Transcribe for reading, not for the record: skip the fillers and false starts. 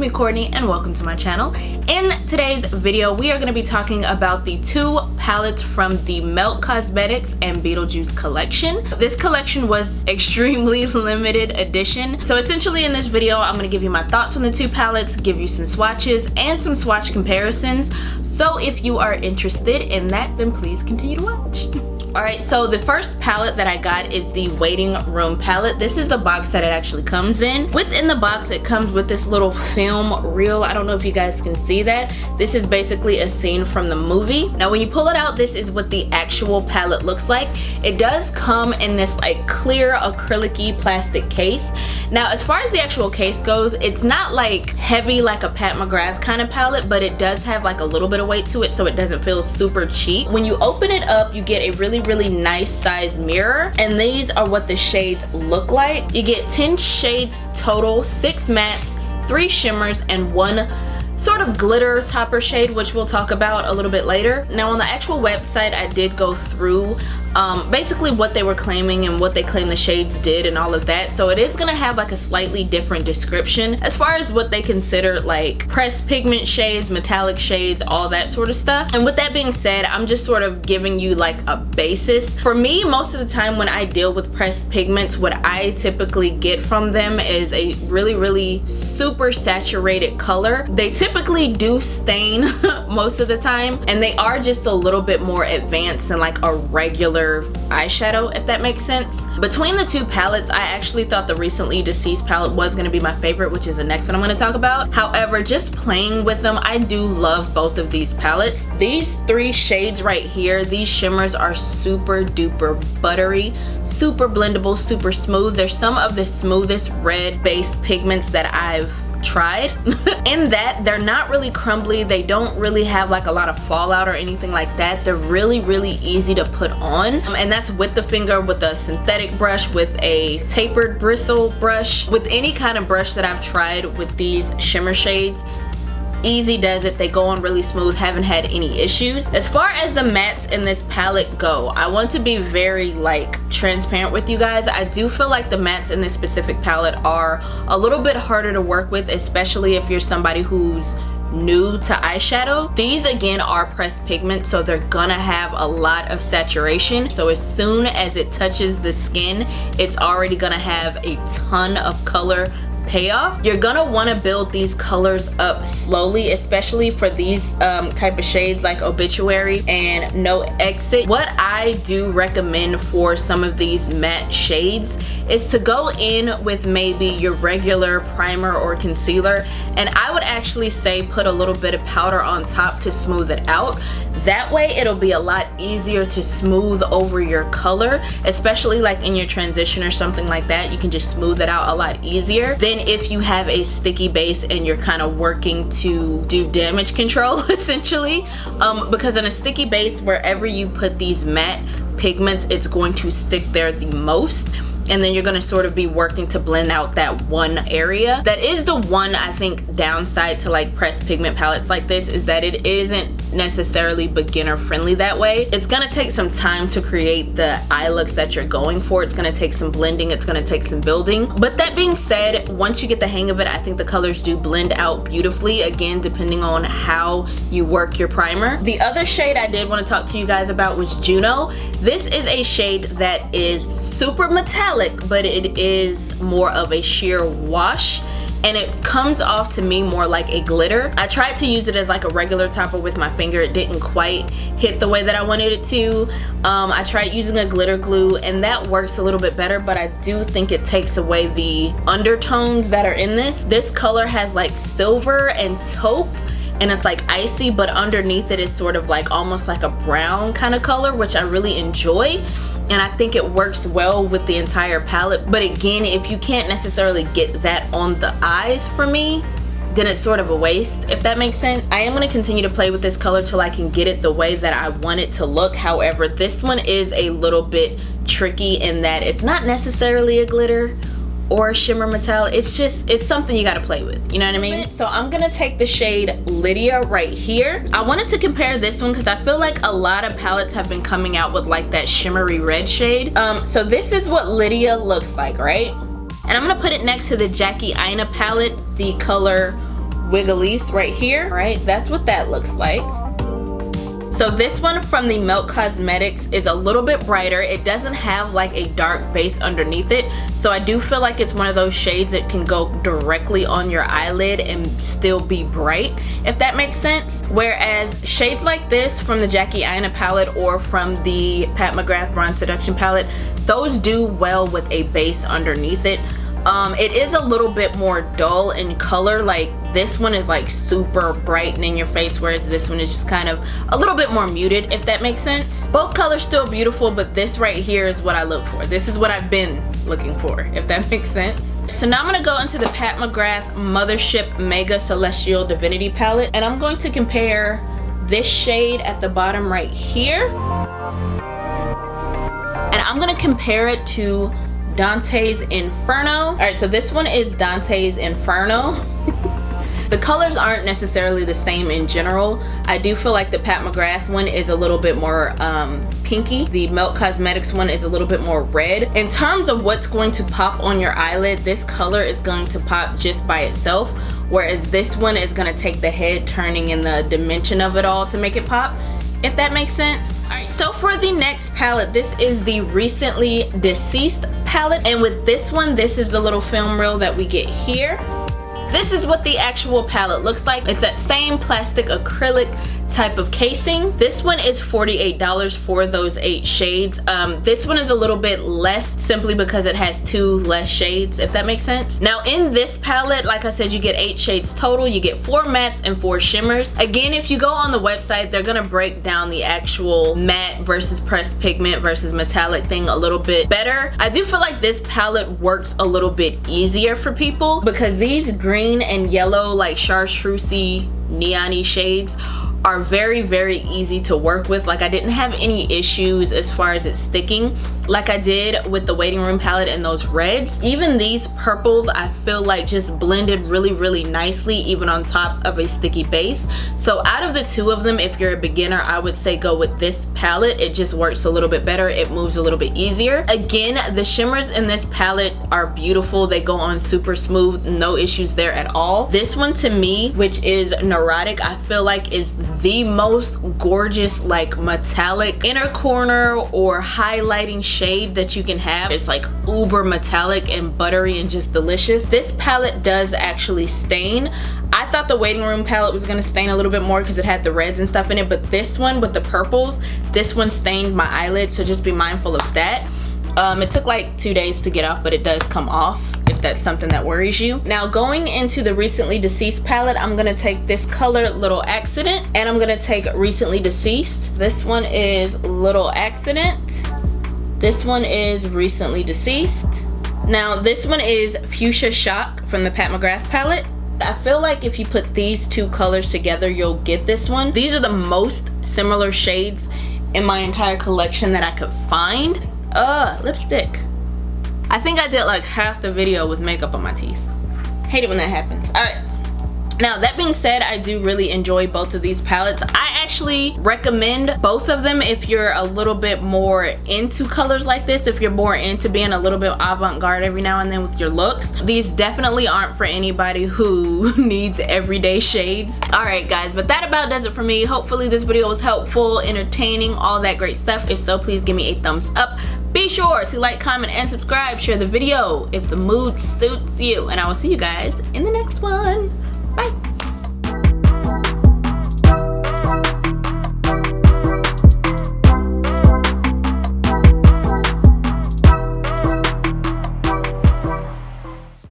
me Courtney and welcome to my channel. In today's video we are going to be talking about the two palettes from the Melt Cosmetics and Beetlejuice Collection. This collection was extremely limited edition, so essentially in this video I'm going to give you my thoughts on the two palettes, give you some swatches and some swatch comparisons. So if you are interested in that, then please continue to watch. Alright, so the first palette that I got is the Waiting Room palette. This is the box that it actually comes in. Within the box it comes with this little film reel. I don't know if you guys can see that. This is basically a scene from the movie. Now when you pull it out, this is what the actual palette looks like. It does come in this like clear acrylic-y plastic case. Now as far as the actual case goes, it's not like heavy like a Pat McGrath kind of palette, but it does have like a little bit of weight to it, so it doesn't feel super cheap. When you open it up, you get a really nice size mirror, and these are what the shades look like. You get 10 shades total, 6 mattes, 3 shimmers, and 1 sort of glitter topper shade, which we'll talk about a little bit later. Now on the actual website I did go through basically what they were claiming and what they claim the shades did and all of that, so it is gonna have like a slightly different description as far as what they consider like pressed pigment shades, metallic shades, all that sort of stuff. And with that being said, I'm just sort of giving you like a basis. For me, most of the time when I deal with pressed pigments, what I typically get from them is a really super saturated color. They typically do stain most of the time, and they are just a little bit more advanced than like a regular eyeshadow, if that makes sense. Between the two palettes, I actually thought the Recently Deceased palette was going to be my favorite, which is the next one I'm going to talk about. However, just playing with them, I do love both of these palettes. These 3 shades right here, these shimmers are super duper buttery, super blendable, super smooth. They're some of the smoothest red base pigments that I've tried. In that they're not really crumbly, they don't really have like a lot of fallout or anything like that. They're really easy to put on, and that's with the finger, with a synthetic brush, with a tapered bristle brush, with any kind of brush that I've tried with these shimmer shades. Easy does it. They go on really smooth, haven't had any issues. As far as the mattes in this palette go, I want to be very like transparent with you guys. I do feel like the mattes in this specific palette are a little bit harder to work with, especially if you're somebody who's new to eyeshadow. These again are pressed pigment, so they're gonna have a lot of saturation, so as soon as it touches the skin, it's already gonna have a ton of color payoff. You're gonna want to build these colors up slowly, especially for these type of shades like Obituary and No Exit. What I do recommend for some of these matte shades is to go in with maybe your regular primer or concealer, and I would actually say put a little bit of powder on top to smooth it out. That way it'll be a lot easier to smooth over your color, especially like in your transition or something like that. You can just smooth it out a lot easier than if you have a sticky base and you're kind of working to do damage control essentially, because on a sticky base, wherever you put these matte pigments, it's going to stick there the most, and then you're going to sort of be working to blend out that one area. That is the one, I think, downside to like pressed pigment palettes like this, is that it isn't necessarily beginner friendly that way. It's gonna take some time to create the eye looks that you're going for. It's gonna take some blending, it's gonna take some building. But that being said, once you get the hang of it, I think the colors do blend out beautifully, again depending on how you work your primer. The other shade I did want to talk to you guys about was Juno. This is a shade that is super metallic, but it is more of a sheer wash, and it comes off to me more like a glitter. I tried to use it as like a regular topper with my finger. It didn't quite hit the way that I wanted it to. I tried using a glitter glue, and that works a little bit better, but I do think it takes away the undertones that are in this. This color has like silver and taupe, and it's like icy, but underneath it is sort of like almost like a brown kind of color, which I really enjoy, and I think it works well with the entire palette. But again, if you can't necessarily get that on the eyes for me, then it's sort of a waste, if that makes sense. I am going to continue to play with this color till I can get it the way that I want it to look. However, this one is a little bit tricky in that it's not necessarily a glitter or a shimmer metallic. It's something you got to play with, you know what I mean? So I'm gonna take the shade Lydia right here. I wanted to compare this one because I feel like a lot of palettes have been coming out with like that shimmery red shade. So this is what Lydia looks like, right? And I'm gonna put it next to the Jackie Aina palette, the color wigglies right here, right? That's what that looks like. So this one from the Melt Cosmetics is a little bit brighter. It doesn't have like a dark base underneath it. So I do feel like it's one of those shades that can go directly on your eyelid and still be bright, if that makes sense. Whereas shades like this from the Jackie Aina palette or from the Pat McGrath Bronze Seduction palette, those do well with a base underneath it. It is a little bit more dull in color. Like this one is like super bright and in your face, whereas this one is just kind of a little bit more muted, if that makes sense. Both colors still beautiful, but this right here is what I look for. This is what I've been looking for, if that makes sense. So now I'm gonna go into the Pat McGrath Mothership Mega Celestial Divinity palette, and I'm going to compare this shade at the bottom right here, and I'm gonna compare it to Dante's Inferno. Alright, so this one is Dante's Inferno. The colors aren't necessarily the same in general. I do feel like the Pat McGrath one is a little bit more pinky. The Melt Cosmetics one is a little bit more red. In terms of what's going to pop on your eyelid, this color is going to pop just by itself, whereas this one is going to take the head turning and the dimension of it all to make it pop, if that makes sense. Alright, so for the next palette, this is the Recently Deceased palette, and with this one, this is the little film reel that we get here. This is what the actual palette looks like. It's that same plastic acrylic type of casing. This one is $48 for those 8 shades. This one is a little bit less simply because it has 2 less shades, if that makes sense. Now in this palette, like I said, you get 8 shades total. You get 4 mattes and 4 shimmers. Again, if you go on the website, they're gonna break down the actual matte versus pressed pigment versus metallic thing a little bit better. I do feel like this palette works a little bit easier for people because these green and yellow like chartreusey neon-y shades are very, very easy to work with. Like I didn't have any issues as far as it sticking like I did with the Waiting Room palette and those reds. Even these purples I feel like just blended really, really nicely even on top of a sticky base. So out of the 2 of them, if you're a beginner, I would say go with this palette. It just works a little bit better. It moves a little bit easier. Again, the shimmers in this palette are beautiful. They go on super smooth, no issues there at all. This one to me, which is Neurotic, I feel like is the most gorgeous like metallic inner corner or highlighting shade that you can have. It's like uber metallic and buttery and just delicious. This palette does actually stain. I thought the Waiting Room palette was gonna stain a little bit more because it had the reds and stuff in it, but this one with the purples, this one stained my eyelid, so just be mindful of that. It took like 2 days to get off, but it does come off if that's something that worries you. Now going into the Recently Deceased palette, I'm gonna take this color Little Accident, and I'm gonna take Recently Deceased. This one is Little Accident. This one is Recently Deceased. Now this one is Fuchsia Shock from the Pat McGrath palette. I feel like if you put these 2 colors together, you'll get this one. These are the most similar shades in my entire collection that I could find. Lipstick. I think I did like half the video with makeup on my teeth. Hate it when that happens. Alright. Now that being said, I do really enjoy both of these palettes. I actually recommend both of them if you're a little bit more into colors like this, if you're more into being a little bit avant-garde every now and then with your looks. These definitely aren't for anybody who needs everyday shades. Alright guys, but that about does it for me. Hopefully this video was helpful, entertaining, all that great stuff. If so, please give me a thumbs up. Be sure to like, comment, and subscribe. Share the video if the mood suits you. And I will see you guys in the next one. Bye.